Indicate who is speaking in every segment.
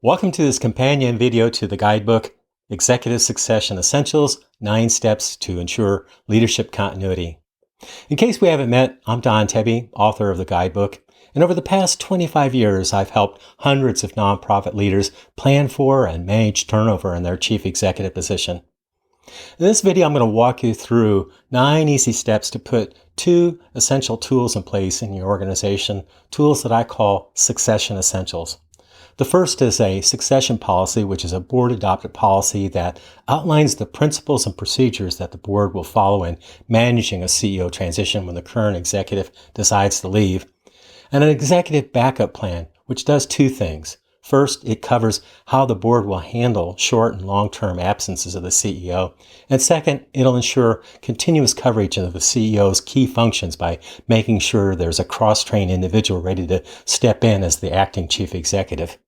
Speaker 1: Welcome to this companion video to the guidebook, Executive Succession Essentials, 9 Steps to Ensure Leadership Continuity. In case we haven't met, I'm Don Tebbe, author of the guidebook, and over the past 25 years, I've helped hundreds of nonprofit leaders plan for and manage turnover in their chief executive position. In this video, I'm going to walk you through 9 easy steps to put 2 essential tools in place in your organization, tools that I call succession essentials. The first is a succession policy, which is a board-adopted policy that outlines the principles and procedures that the board will follow in managing a CEO transition when the current executive decides to leave. And an executive backup plan, which does 2 things. First, it covers how the board will handle short and long-term absences of the CEO. And second, it'll ensure continuous coverage of the CEO's key functions by making sure there's a cross-trained individual ready to step in as the acting chief executive.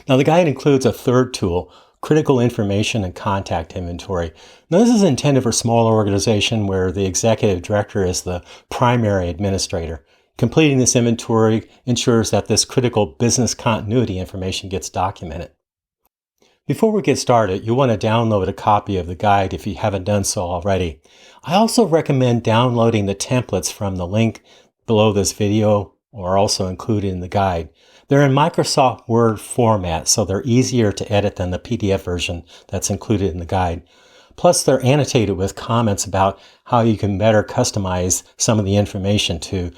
Speaker 1: Now, the guide includes a third tool, critical information and contact inventory. Now, this is intended for smaller organization where the executive director is the primary administrator. Completing this inventory ensures that this critical business continuity information gets documented. Before we get started, you'll want to download a copy of the guide if you haven't done so already. I also recommend downloading the templates from the link below this video or also included in the guide. They're in Microsoft Word format, so they're easier to edit than the PDF version that's included in the guide. Plus, they're annotated with comments about how you can better customize some of the information to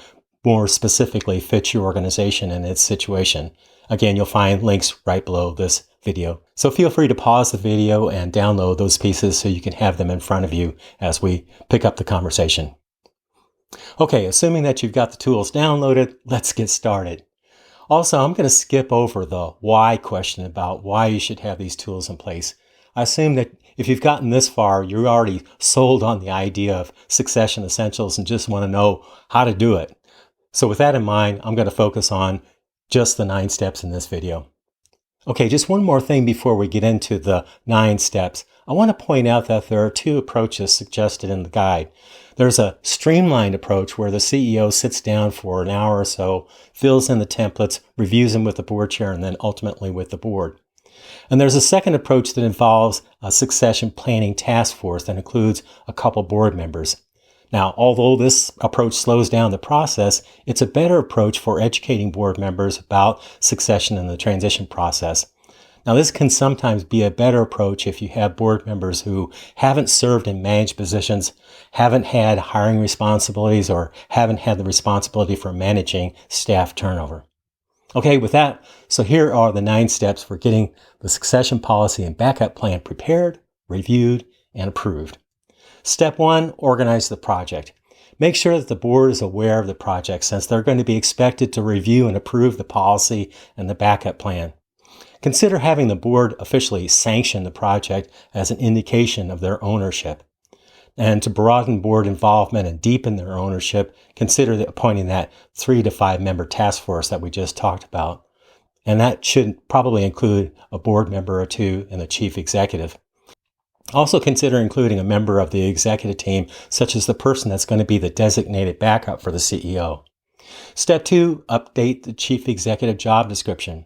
Speaker 1: more specifically fit your organization and its situation. Again, you'll find links right below this video. So feel free to pause the video and download those pieces so you can have them in front of you as we pick up the conversation. Okay, assuming that you've got the tools downloaded, let's get started. Also, I'm going to skip over the why question about why you should have these tools in place. I assume that if you've gotten this far, you're already sold on the idea of succession essentials and just want to know how to do it. So with that in mind, I'm going to focus on just the 9 steps in this video. Okay, just one more thing before we get into the 9 steps. I want to point out that there are 2 approaches suggested in the guide. There's a streamlined approach where the CEO sits down for an hour or so, fills in the templates, reviews them with the board chair, and then ultimately with the board. And there's a second approach that involves a succession planning task force that includes a couple board members. Now, although this approach slows down the process, it's a better approach for educating board members about succession in the transition process. Now, this can sometimes be a better approach if you have board members who haven't served in managed positions, haven't had hiring responsibilities, or haven't had the responsibility for managing staff turnover. Okay, with that, so here are the 9 steps for getting the succession policy and backup plan prepared, reviewed, and approved. Step 1, organize the project. Make sure that the board is aware of the project since they're going to be expected to review and approve the policy and the backup plan. Consider having the board officially sanction the project as an indication of their ownership. And to broaden board involvement and deepen their ownership, consider appointing that 3 to 5 member task force that we just talked about. And that should probably include a board member or 2 and the chief executive. Also consider including a member of the executive team, such as the person that's going to be the designated backup for the CEO. Step 2, update the chief executive job description.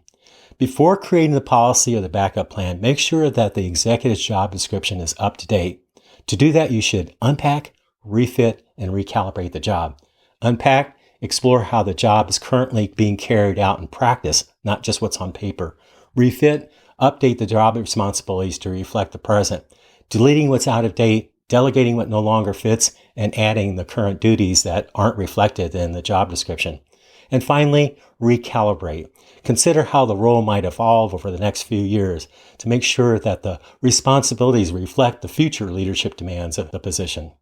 Speaker 1: Before creating the policy or the backup plan, make sure that the executive's job description is up to date. To do that, you should unpack, refit, and recalibrate the job. Unpack, explore how the job is currently being carried out in practice, not just what's on paper. Refit, update the job responsibilities to reflect the present. Deleting what's out of date, delegating what no longer fits, and adding the current duties that aren't reflected in the job description. And finally, recalibrate. Consider how the role might evolve over the next few years to make sure that the responsibilities reflect the future leadership demands of the position.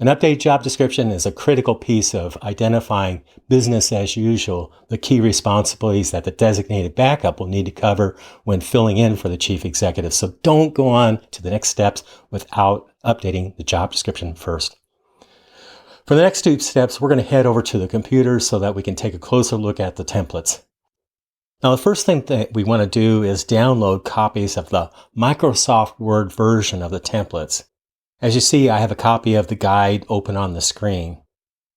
Speaker 1: An updated job description is a critical piece of identifying business as usual, the key responsibilities that the designated backup will need to cover when filling in for the chief executive. So don't go on to the next steps without updating the job description first. For the next 2 steps, we're going to head over to the computer so that we can take a closer look at the templates. Now, the first thing that we want to do is download copies of the Microsoft Word version of the templates. As you see, I have a copy of the guide open on the screen.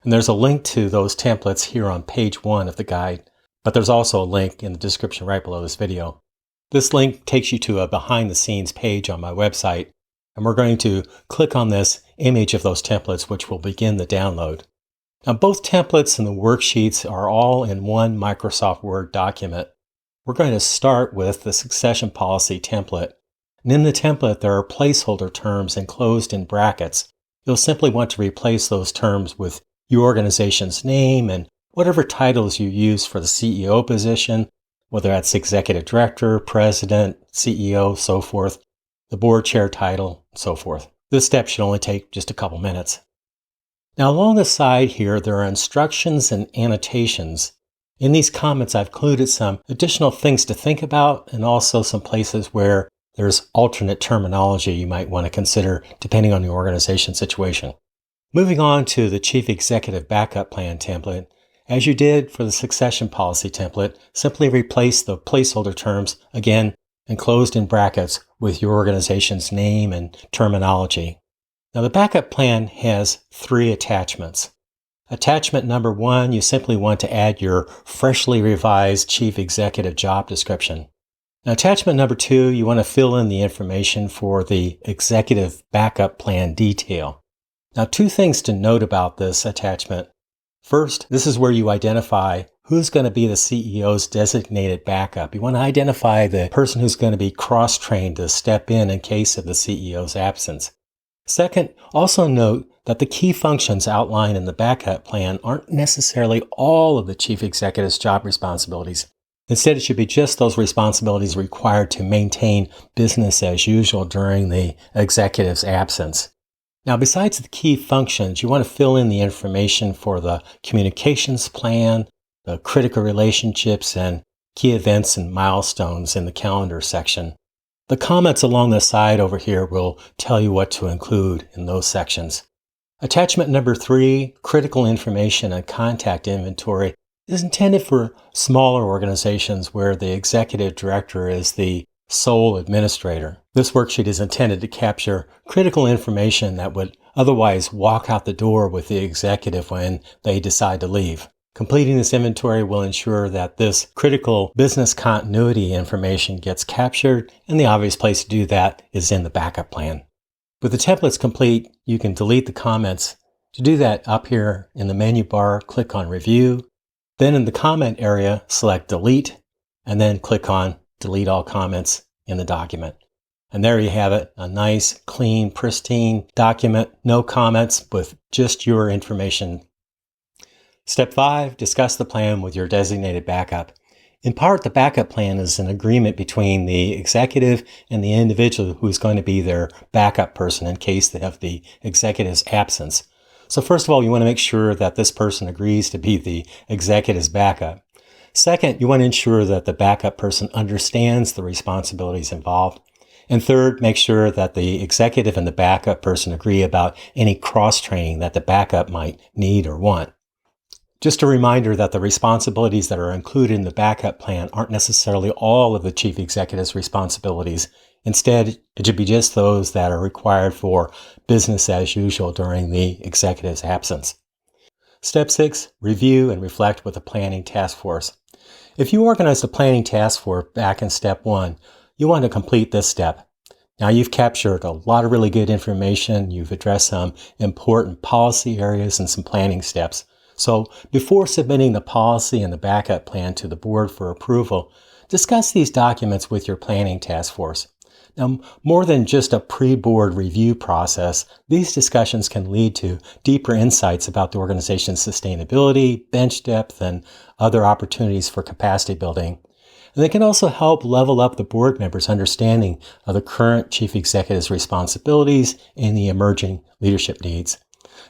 Speaker 1: And there's a link to those templates here on page 1 of the guide. but there's also a link in the description right below this video. This link takes you to a behind-the-scenes page on my website, and we're going to click on this image of those templates, which will begin the download. Now, both templates and the worksheets are all in one Microsoft Word document. We're going to start with the succession policy template. And in the template, there are placeholder terms enclosed in brackets. You'll simply want to replace those terms with your organization's name and whatever titles you use for the CEO position, whether that's executive director, president, CEO, so forth, the board chair title, so forth. This step should only take just a couple minutes. Now, along the side here, there are instructions and annotations. In these comments, I've included some additional things to think about and also some places where there's alternate terminology you might want to consider depending on your organization situation. Moving on to the Chief Executive Backup Plan template, as you did for the Succession Policy template, simply replace the placeholder terms, again, enclosed in brackets, with your organization's name and terminology. Now, the backup plan has 3 attachments. Attachment number 1, you simply want to add your freshly revised Chief Executive job description. Now, attachment number 2, you want to fill in the information for the Executive Backup Plan detail. Now, 2 things to note about this attachment. First, this is where you identify who's going to be the CEO's designated backup. You want to identify the person who's going to be cross-trained to step in case of the CEO's absence. Second, also note that the key functions outlined in the backup plan aren't necessarily all of the chief executive's job responsibilities. Instead, it should be just those responsibilities required to maintain business as usual during the executive's absence. Now, besides the key functions, you want to fill in the information for the communications plan, the critical relationships, and key events and milestones in the calendar section. The comments along the side over here will tell you what to include in those sections. Attachment number 3, critical information and contact inventory, is intended for smaller organizations where the executive director is the sole administrator. This worksheet is intended to capture critical information that would otherwise walk out the door with the executive when they decide to leave. Completing this inventory will ensure that this critical business continuity information gets captured, and the obvious place to do that is in the backup plan. With the templates complete, you can delete the comments. To do that, up here in the menu bar, click on Review. Then in the comment area, select Delete, and then click on Delete All Comments in the document. And there you have it, a nice, clean, pristine document, no comments, with just your information. Step 5, discuss the plan with your designated backup. In part, the backup plan is an agreement between the executive and the individual who's going to be their backup person in case they have the executive's absence. So first of all, you want to make sure that this person agrees to be the executive's backup. Second, you want to ensure that the backup person understands the responsibilities involved. And third, make sure that the executive and the backup person agree about any cross-training that the backup might need or want. Just a reminder that the responsibilities that are included in the backup plan aren't necessarily all of the chief executive's responsibilities. Instead, it should be just those that are required for business as usual during the executive's absence. Step 6, review and reflect with the planning task force. If you organized a planning task force back in step 1, you want to complete this step. Now, you've captured a lot of really good information. You've addressed some important policy areas and some planning steps. So before submitting the policy and the backup plan to the board for approval, discuss these documents with your planning task force. Now, more than just a pre-board review process, these discussions can lead to deeper insights about the organization's sustainability, bench depth, and other opportunities for capacity building. And they can also help level up the board members' understanding of the current chief executive's responsibilities and the emerging leadership needs.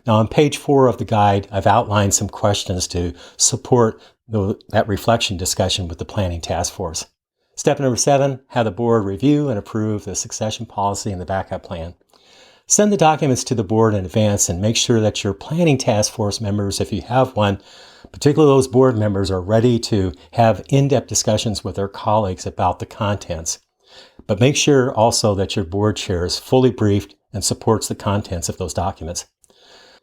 Speaker 1: Now, on page 4 of the guide, I've outlined some questions to support that reflection discussion with the planning task force. Step number 7, have the board review and approve the succession policy and the backup plan. Send the documents to the board in advance and make sure that your planning task force members, if you have one, particularly those board members, are ready to have in-depth discussions with their colleagues about the contents. But make sure also that your board chair is fully briefed and supports the contents of those documents.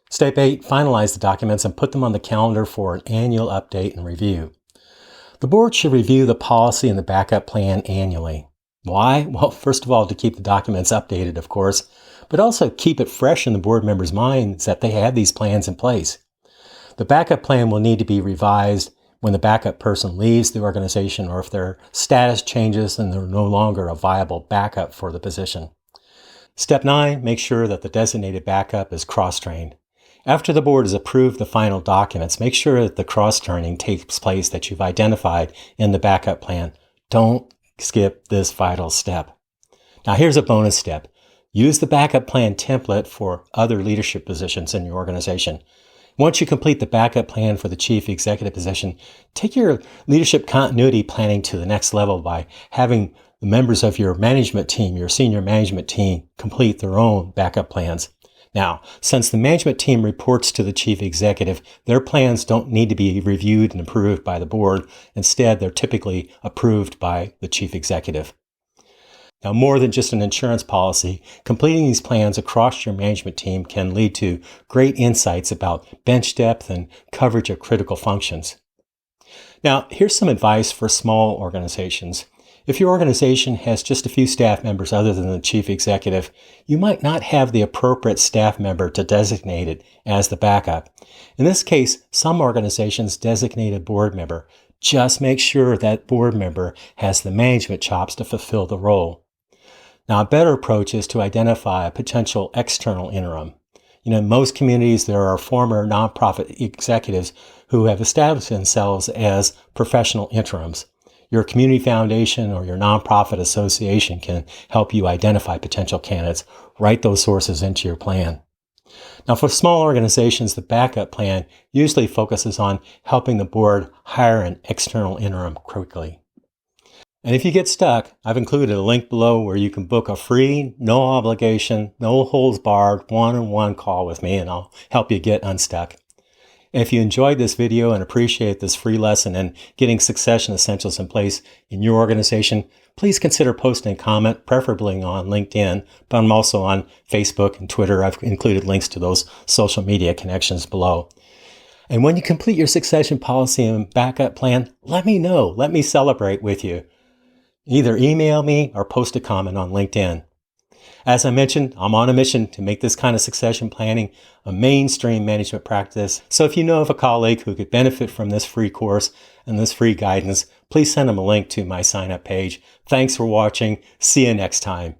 Speaker 1: Step 8, finalize the documents and put them on the calendar for an annual update and review. The board should review the policy and the backup plan annually. Why? Well, first of all, to keep the documents updated, of course, but also keep it fresh in the board members' minds that they have these plans in place. The backup plan will need to be revised when the backup person leaves the organization or if their status changes and they're no longer a viable backup for the position. Step 9, make sure that the designated backup is cross-trained. After the board has approved the final documents, make sure that the cross-training takes place that you've identified in the backup plan. Don't skip this vital step. Now here's a bonus step. Use the backup plan template for other leadership positions in your organization. Once you complete the backup plan for the chief executive position, take your leadership continuity planning to the next level by having the members of your management team, your senior management team, complete their own backup plans. Now, since the management team reports to the chief executive, their plans don't need to be reviewed and approved by the board. Instead, they're typically approved by the chief executive. Now, more than just an insurance policy, completing these plans across your management team can lead to great insights about bench depth and coverage of critical functions. Now, here's some advice for small organizations. If your organization has just a few staff members other than the chief executive, you might not have the appropriate staff member to designate it as the backup. In this case, some organizations designate a board member. Just make sure that board member has the management chops to fulfill the role. Now, a better approach is to identify a potential external interim. In most communities, there are former nonprofit executives who have established themselves as professional interims. Your community foundation or your nonprofit association can help you identify potential candidates. Write those sources into your plan. Now, for small organizations, the backup plan usually focuses on helping the board hire an external interim quickly. And if you get stuck, I've included a link below where you can book a free, no obligation, no holds barred, one-on-one call with me, and I'll help you get unstuck. And if you enjoyed this video and appreciate this free lesson in getting succession essentials in place in your organization, please consider posting a comment, preferably on LinkedIn, but I'm also on Facebook and Twitter. I've included links to those social media connections below. And when you complete your succession policy and backup plan, let me know. Let me celebrate with you. Either email me or post a comment on LinkedIn. As I mentioned, I'm on a mission to make this kind of succession planning a mainstream management practice. So if you know of a colleague who could benefit from this free course and this free guidance, please send them a link to my sign-up page. Thanks for watching. See you next time.